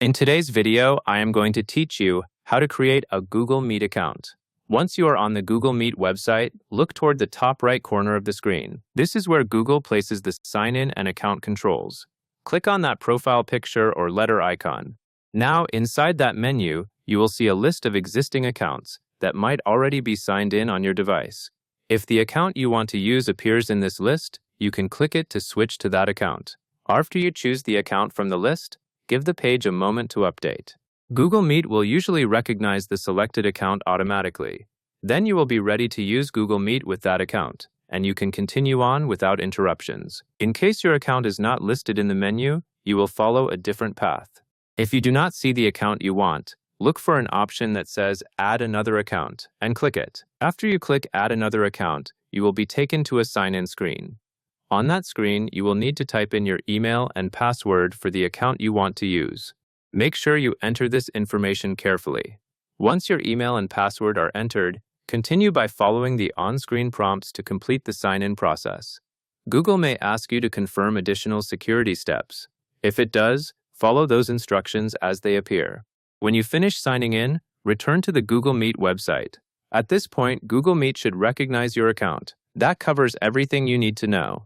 In today's video, I am going to teach you how to create a Google Meet account. Once you are on the Google Meet website, look toward the top right corner of the screen. This is where Google places the sign-in and account controls. Click on that profile picture or letter icon. Now, inside that menu, you will see a list of existing accounts that might already be signed in on your device. If the account you want to use appears in this list, you can click it to switch to that account. After you choose the account from the list, give the page a moment to update. Google Meet will usually recognize the selected account automatically. Then you will be ready to use Google Meet with that account, and you can continue on without interruptions. In case your account is not listed in the menu, you will follow a different path. If you do not see the account you want, look for an option that says Add Another Account and click it. After you click Add Another Account, you will be taken to a sign-in screen. On that screen, you will need to type in your email and password for the account you want to use. Make sure you enter this information carefully. Once your email and password are entered, continue by following the on-screen prompts to complete the sign-in process. Google may ask you to confirm additional security steps. If it does, follow those instructions as they appear. When you finish signing in, return to the Google Meet website. At this point, Google Meet should recognize your account. That covers everything you need to know.